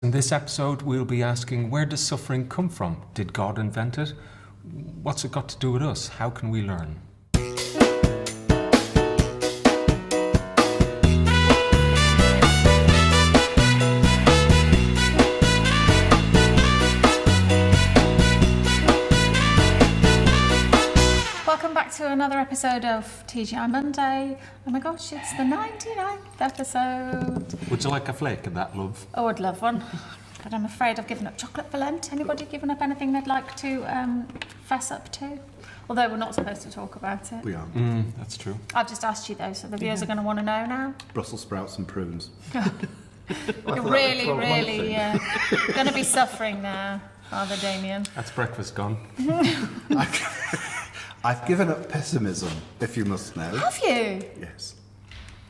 In this episode, we'll be asking, where does suffering come from? Did God invent it? What's it got to do with us? How can we learn? Welcome back to another episode of TGI Monday. Oh my gosh, it's the 99th episode. Would you like a flake of that, love? Oh, I'd love one. But I'm afraid I've given up chocolate for Lent. Anybody given up anything they'd like to fess up to? Although we're not supposed to talk about it. We are. That's true. I've just asked you though, so the viewers are going to want to know now. Brussels sprouts and prunes. You're really going to be suffering now, Father Damien. That's breakfast gone. I've given up pessimism, if you must know. Have you? Yes.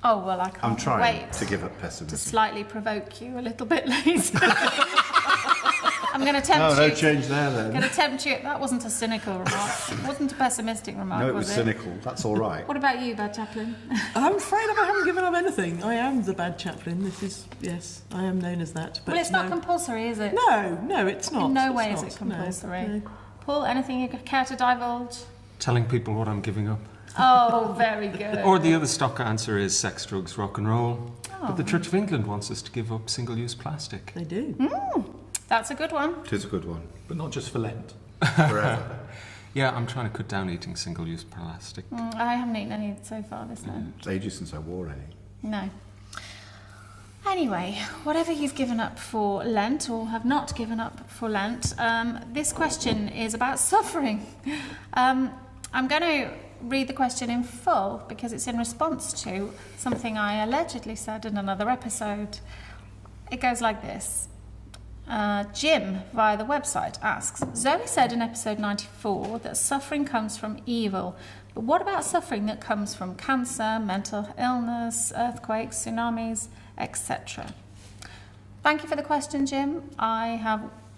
Oh, well, I can't I'm trying wait to give up pessimism. to slightly provoke you a little bit later. I'm going to tempt you. No change there then. Going to tempt you. That wasn't a cynical remark. It wasn't a pessimistic remark, No, it was cynical. That's all right. What about you, Bad Chaplain? I'm afraid I haven't given up anything. I am the bad chaplain. Yes, I am known as that. But Well, it's not compulsory, is it? No, it's not. In no It's way is not. it compulsory. No. Paul, anything you care to divulge? Telling people what I'm giving up. Oh, very good. Or the other stock answer is sex, drugs, rock and roll. Oh. But the Church of England wants us to give up single-use plastic. They do. That's a good one. It is a good one. But not just for Lent. Forever. Yeah, I'm trying to cut down eating single-use plastic. I haven't eaten any so far this Lent. It's ages since I wore any. No. Anyway, whatever you've given up for Lent or have not given up for Lent, this question is about suffering. I'm going to read the question in full because it's in response to something I allegedly said in another episode. It goes like this. Jim, via the website, asks, Zoe said in episode 94 that suffering comes from evil, but what about suffering that comes from cancer, mental illness, earthquakes, tsunamis, etc.? Thank you for the question, Jim.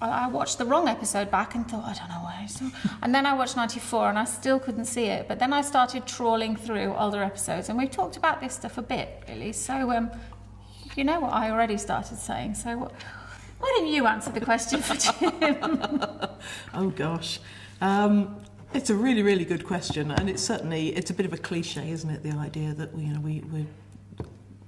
I watched the wrong episode back and thought, I don't know why. And then I watched 94 and I still couldn't see it. But then I started trawling through older episodes and we've talked about this stuff a bit, really. So, you know what I already started saying. So why don't you answer the question for Jim? Oh gosh. It's a really, really good question, and it's a bit of a cliche, isn't it? The idea that we're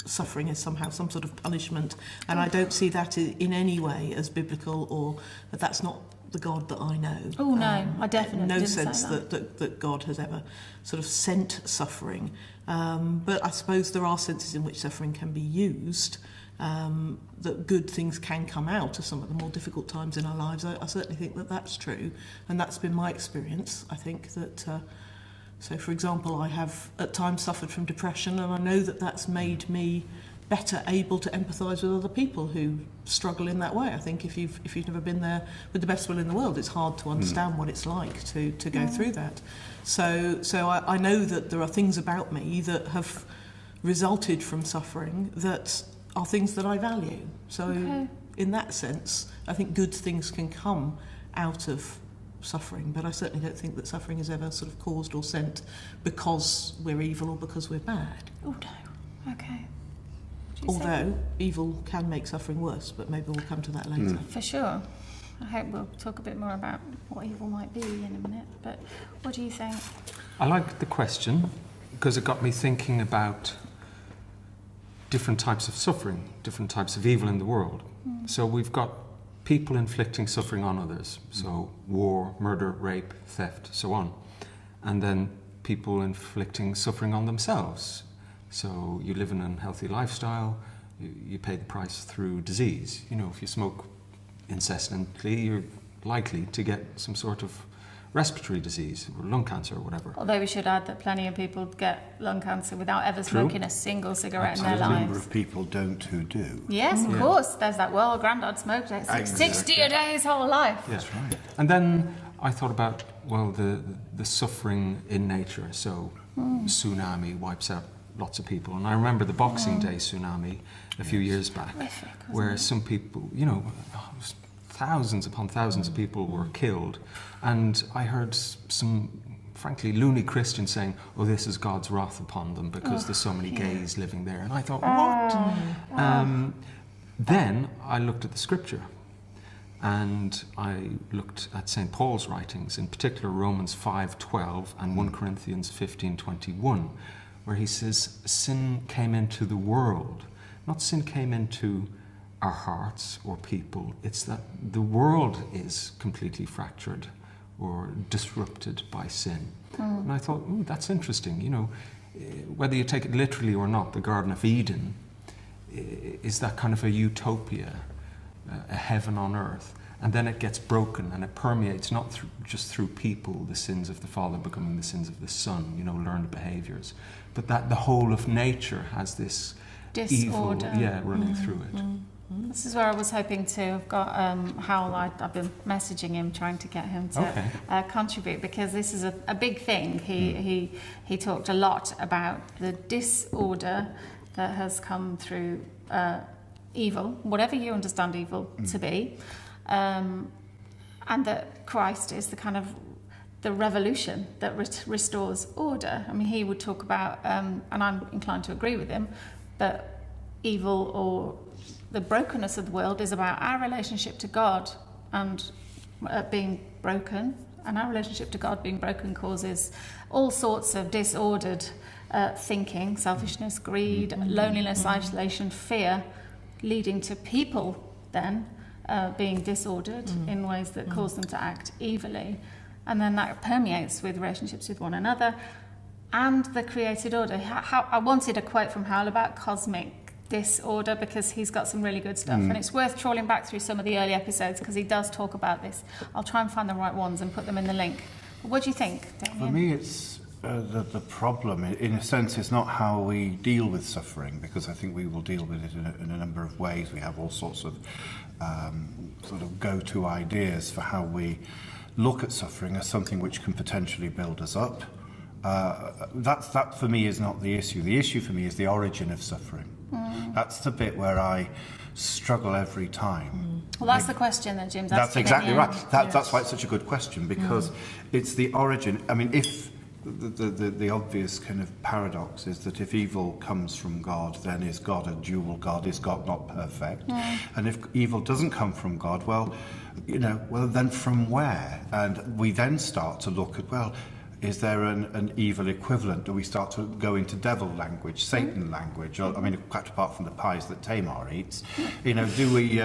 suffering is somehow some sort of punishment, and I don't see that in any way as biblical, or that's not the God that I know. Oh no, I definitely no didn't sense say that God has ever sort of sent suffering, but I suppose there are senses in which suffering can be used, that good things can come out of some of the more difficult times in our lives. I certainly think that that's true, and that's been my experience. I think that so, for example, I have at times suffered from depression, and I know that that's made me better able to empathise with other people who struggle in that way. I think if you've never been there with the best will in the world, it's hard to understand what it's like to go through that. So I know that there are things about me that have resulted from suffering that are things that I value. So in that sense, I think good things can come out of suffering, but I certainly don't think that suffering is ever sort of caused or sent because we're evil or because we're bad. Oh no, okay. Although evil can make suffering worse, but maybe we'll come to that later. For sure. I hope we'll talk a bit more about what evil might be in a minute, but what do you think? I like the question because it got me thinking about different types of suffering, different types of evil in the world. So we've got people inflicting suffering on others, so war, murder, rape, theft, so on. And then people inflicting suffering on themselves. So you live an unhealthy lifestyle, you pay the price through disease. You know, if you smoke incessantly, you're likely to get some sort of respiratory disease or lung cancer or whatever. Although we should add that plenty of people get lung cancer without ever smoking a single cigarette in their A number lives. of people don't who do. Yes, of course. There's that, well, Grandad smoked like 60 a day his whole life. Yeah. That's right. And then I thought about, well, the suffering in nature. So tsunami wipes out lots of people. And I remember the Boxing Day tsunami a few years back, where some people, thousands upon thousands of people were killed. And I heard some, frankly, loony Christians saying, oh, this is God's wrath upon them because there's so many gays living there. And I thought, what? Then I looked at the scripture, and I looked at St. Paul's writings, in particular Romans 5:12 and 1 Corinthians 15:21, where he says sin came into the world. Not sin came into our hearts or people, it's that the world is completely fractured or disrupted by sin. And I thought, that's interesting. You know, whether you take it literally or not, the Garden of Eden is that kind of a utopia, a heaven on earth. And then it gets broken and it permeates not just through people, the sins of the father becoming the sins of the son, you know, learned behaviors, but that the whole of nature has this Disorder. evil running through it. This is where I was hoping to have got Howell. I've been messaging him, trying to get him to contribute, because this is a big thing. He talked a lot about the disorder that has come through evil, whatever you understand evil to be, and that Christ is the kind of the revolution that restores order. I mean, he would talk about, and I'm inclined to agree with him, that evil or the brokenness of the world is about our relationship to God and being broken, and our relationship to God being broken causes all sorts of disordered thinking, selfishness, greed, loneliness, isolation, fear, leading to people then being disordered in ways that cause them to act evilly. And then that permeates with relationships with one another and the created order. I wanted a quote from Howell about cosmic disorder, because he's got some really good stuff, and it's worth trawling back through some of the early episodes because he does talk about this. I'll try and find the right ones and put them in the link. What do you think, Damien? For me, it's the problem, in a sense, is not how we deal with suffering, because I think we will deal with it in a number of ways. We have all sorts of sort of go-to ideas for how we look at suffering as something which can potentially build us up. That for me is not the issue. The issue for me is the origin of suffering. That's the bit where I struggle every time. Well, that's the question that Jim's asking. That's exactly right. Yes. That's why it's such a good question, because it's the origin. I mean, if the obvious kind of paradox is that if evil comes from God, then is God a dual God? Is God not perfect? And if evil doesn't come from God, well, then from where? And we then start to look at, well, is there an evil equivalent? Do we start to go into devil language, Satan language? Or, I mean, quite apart from the pies that Tamar eats, do we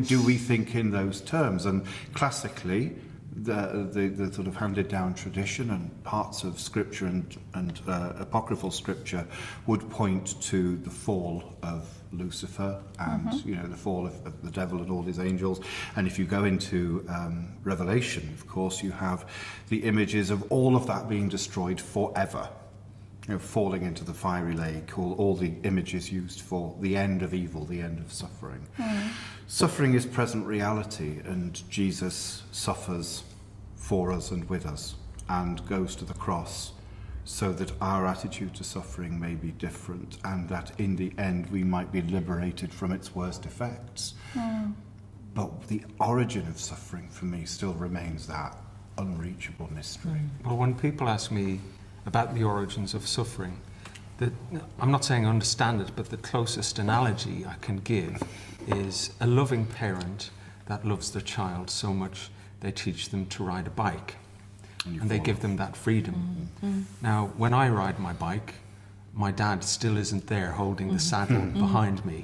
do we think in those terms? And classically, the sort of handed down tradition and parts of scripture and apocryphal scripture would point to the fall of Lucifer and the fall of the devil and all his angels. And if you go into Revelation, of course, you have the images of all of that being destroyed forever, falling into the fiery lake, all the images used for the end of evil, the end of suffering. Suffering is present reality, and Jesus suffers for us and with us and goes to the cross so that our attitude to suffering may be different, and that in the end we might be liberated from its worst effects. But the origin of suffering for me still remains that unreachable mystery. Well, when people ask me about the origins of suffering, I'm not saying I understand it, but the closest analogy I can give is a loving parent that loves their child so much they teach them to ride a bike, and they give them that freedom. Now, when I ride my bike, my dad still isn't there holding the saddle behind me,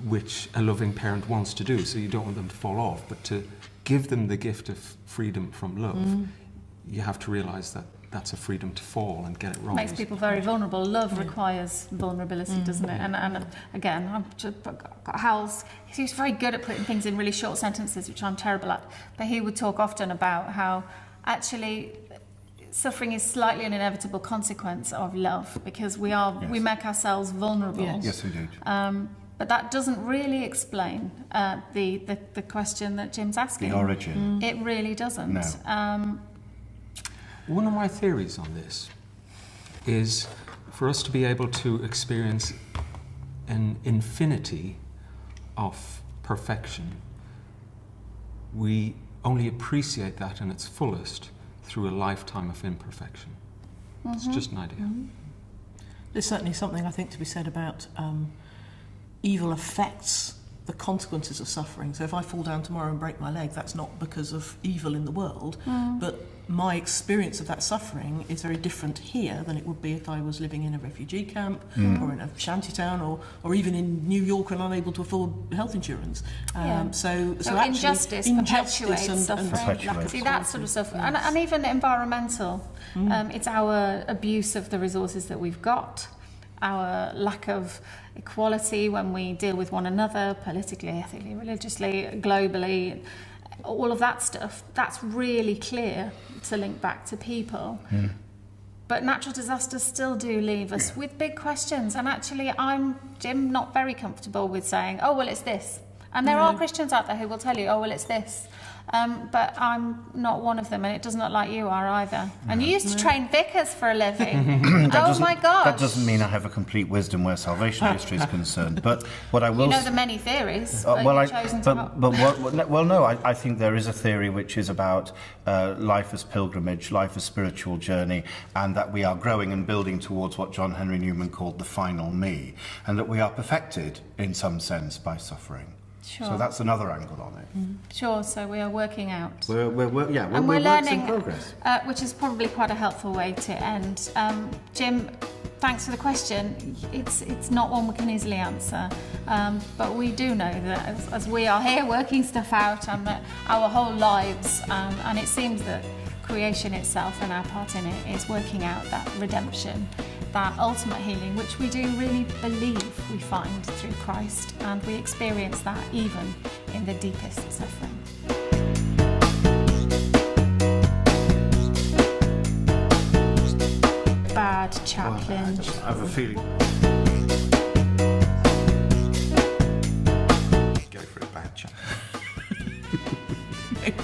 which a loving parent wants to do, so you don't want them to fall off. But to give them the gift of freedom from love, you have to realise that that's a freedom to fall and get it wrong. Makes people very vulnerable. Love requires vulnerability, doesn't it? And again, I've just got Howell's. He's very good at putting things in really short sentences, which I'm terrible at. But he would talk often about how actually suffering is slightly an inevitable consequence of love, because we make ourselves vulnerable. Yes, indeed. But that doesn't really explain the question that Jim's asking. The origin. It really doesn't. No. One of my theories on this is for us to be able to experience an infinity of perfection, we only appreciate that in its fullest through a lifetime of imperfection. It's just an idea. There's certainly something, I think, to be said about evil affects the consequences of suffering. So if I fall down tomorrow and break my leg, that's not because of evil in the world, but my experience of that suffering is very different here than it would be if I was living in a refugee camp or in a shantytown or even in New York and unable to afford health insurance. So actually, injustice perpetuates suffering. See, that sort of stuff. And even environmental. It's our abuse of the resources that we've got, our lack of equality when we deal with one another, politically, ethically, religiously, globally, all of that stuff, that's really clear to link back to people. But natural disasters still do leave us with big questions. And actually, I'm, Jim, not very comfortable with saying, oh, well, it's this. And there are Christians out there who will tell you, oh, well, it's this. But I'm not one of them, and it doesn't look like you are either. And you used to train vicars for a living. Oh my God! That doesn't mean I have a complete wisdom where salvation history is concerned. But what I will... You know the many theories, I think there is a theory which is about life as pilgrimage, life as spiritual journey, and that we are growing and building towards what John Henry Newman called the final me, and that we are perfected, in some sense, by suffering. Sure. So that's another angle on it. Sure, so we are working out. We're works learning, in progress. Which is probably quite a helpful way to end. Jim, thanks for the question. It's not one we can easily answer, but we do know that as we are here working stuff out and our whole lives, and it seems that creation itself and our part in it is working out that redemption, that ultimate healing, which we do really believe we find through Christ, and we experience that even in the deepest suffering. Bad chaplain. I have a feeling. Go for a bad chat.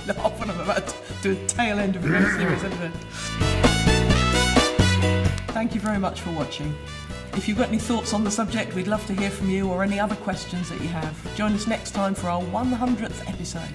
Laugh when I'm about to do a tail end of a very serious event. Thank you very much for watching. If you've got any thoughts on the subject, we'd love to hear from you, or any other questions that you have. Join us next time for our 100th episode.